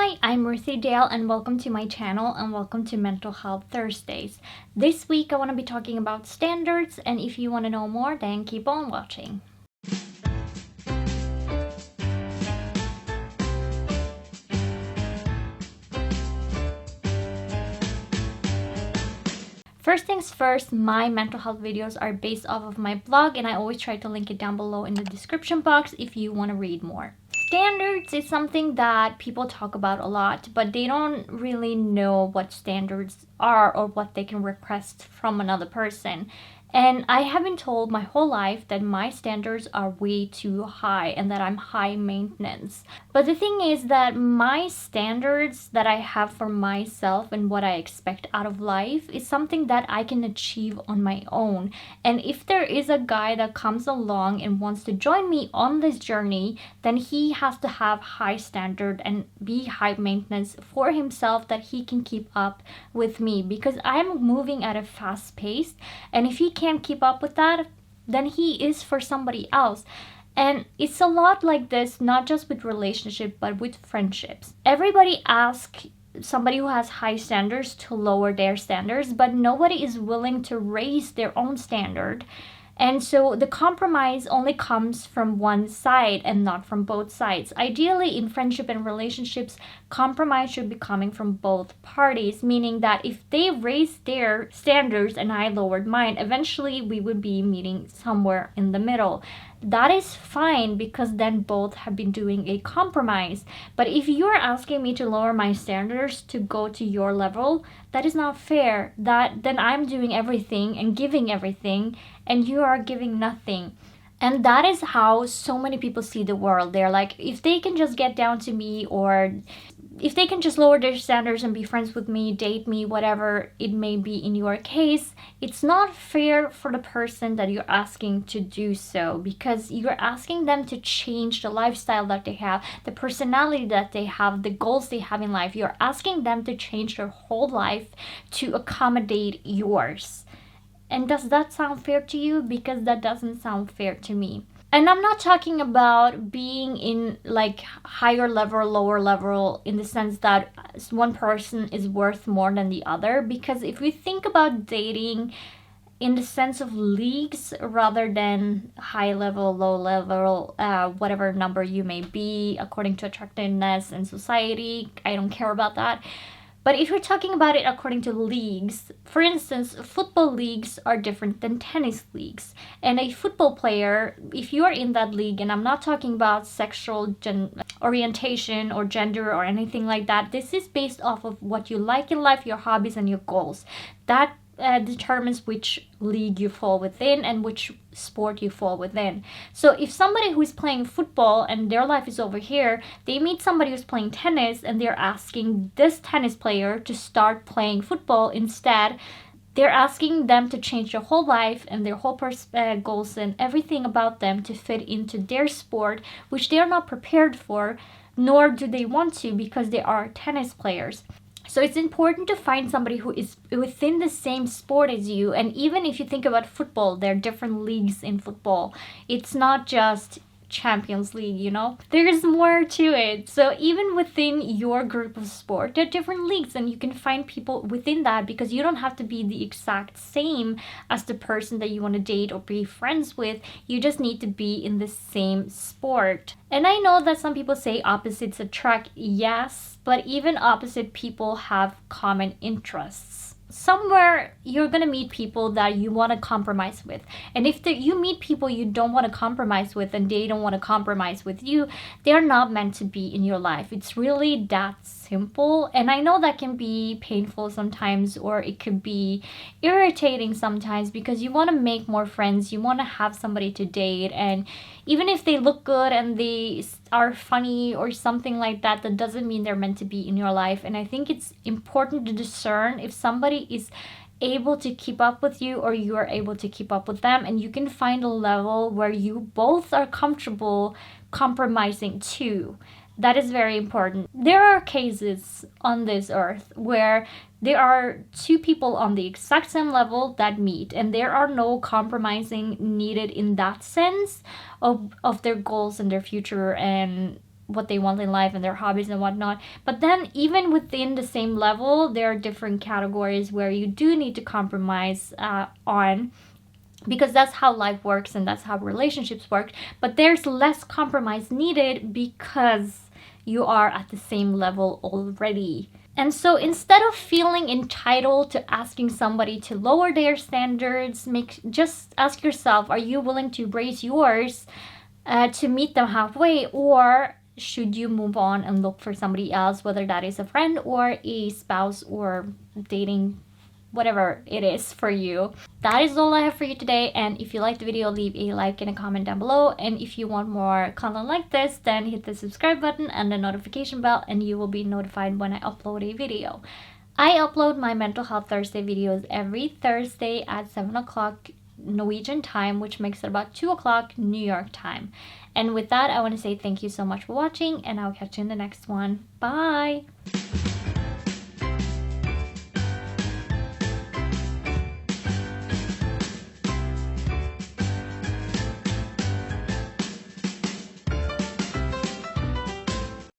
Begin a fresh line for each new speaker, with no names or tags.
Hi, I'm Ruthie Dahle and welcome to my channel and welcome to Mental Health Thursdays. This week I want to be talking about standards, and if you want to know more, then keep on watching. First things first, my mental health videos are based off of my blog, and I always try to link it down below in the description box if you want to read more. Standards is something that people talk about a lot, but they don't really know what standards are or what they can request from another person. And I have been told my whole life that my standards are way too high and that I'm high maintenance. But the thing is that my standards that I have for myself and what I expect out of life is something that I can achieve on my own. And if there is a guy that comes along and wants to join me on this journey, then he has to have high standard and be high maintenance for himself that he can keep up with me, because I'm moving at a fast pace, and if he can't keep up with that, then he is for somebody else. And it's a lot like this, not just with relationship but with friendships. Everybody asks somebody who has high standards to lower their standards, but nobody is willing to raise their own standard. And so the compromise only comes from one side and not from both sides. Ideally, in friendship and relationships, compromise should be coming from both parties, meaning that if they raised their standards and I lowered mine, eventually we would be meeting somewhere in the middle. That is fine, because then both have been doing a compromise. But if you're asking me to lower my standards to go to your level, that is not fair. Then I'm doing everything and giving everything, and you are giving nothing. And that is how so many people see the world. They're like, if they can just get down to me, or if they can just lower their standards and be friends with me, date me, whatever it may be in your case, it's not fair for the person that you're asking to do so, because you're asking them to change the lifestyle that they have, the personality that they have, the goals they have in life. You're asking them to change their whole life to accommodate yours. And does that sound fair to you? Because that doesn't sound fair to me. And I'm not talking about being in like higher level, lower level, in the sense that one person is worth more than the other. Because if we think about dating in the sense of leagues rather than high level, low level, whatever number you may be, according to attractiveness and society, I don't care about that. But if we're talking about it according to leagues, for instance, football leagues are different than tennis leagues. And a football player, if you are in that league, and I'm not talking about sexual orientation or gender or anything like that, this is based off of what you like in life, your hobbies and your goals. That determines which league you fall within and which sport you fall within. So if somebody who is playing football and their life is over here, they meet somebody who's playing tennis and they're asking this tennis player to start playing football instead, they're asking them to change their whole life and their whole goals and everything about them to fit into their sport, which they're not prepared for, nor do they want to, because they are tennis players. So it's important to find somebody who is within the same sport as you. And even if you think about football, there are different leagues in football. It's not just Champions League, you know? There's more to it. So even within your group of sport, there are different leagues, and you can find people within that, because you don't have to be the exact same as the person that you want to date or be friends with. You just need to be in the same sport. And I know that some people say opposites attract. Yes, but even opposite people have common interests. Somewhere you're gonna meet people that you want to compromise with, and if you meet people you don't want to compromise with and they don't want to compromise with you, they're not meant to be in your life. It's really that simple. And I know that can be painful sometimes, or it could be irritating sometimes, because you want to make more friends, you want to have somebody to date, and even if they look good and they are funny or something like that, that doesn't mean they're meant to be in your life. And I think it's important to discern if somebody is able to keep up with you or you are able to keep up with them, and you can find a level where you both are comfortable compromising too. That is very important. There are cases on this earth where there are two people on the exact same level that meet, and there are no compromising needed in that sense of their goals and their future and what they want in life and their hobbies and whatnot. But then even within the same level, there are different categories where you do need to compromise on, because that's how life works and that's how relationships work. But there's less compromise needed because you are at the same level already. And so instead of feeling entitled to asking somebody to lower their standards, just ask yourself, are you willing to raise yours to meet them halfway, or should you move on and look for somebody else, whether that is a friend or a spouse or dating, whatever it is for you. That is all I have for you today, and if you liked the video, leave a like and a comment down below, and if you want more content like this, then hit the subscribe button and the notification bell and you will be notified when I upload a video. I upload my Mental Health Thursday videos every Thursday at 7 o'clock Norwegian time, which makes it about 2 o'clock New York time. And with that, I want to say thank you so much for watching, and I'll catch you in the next one. Bye!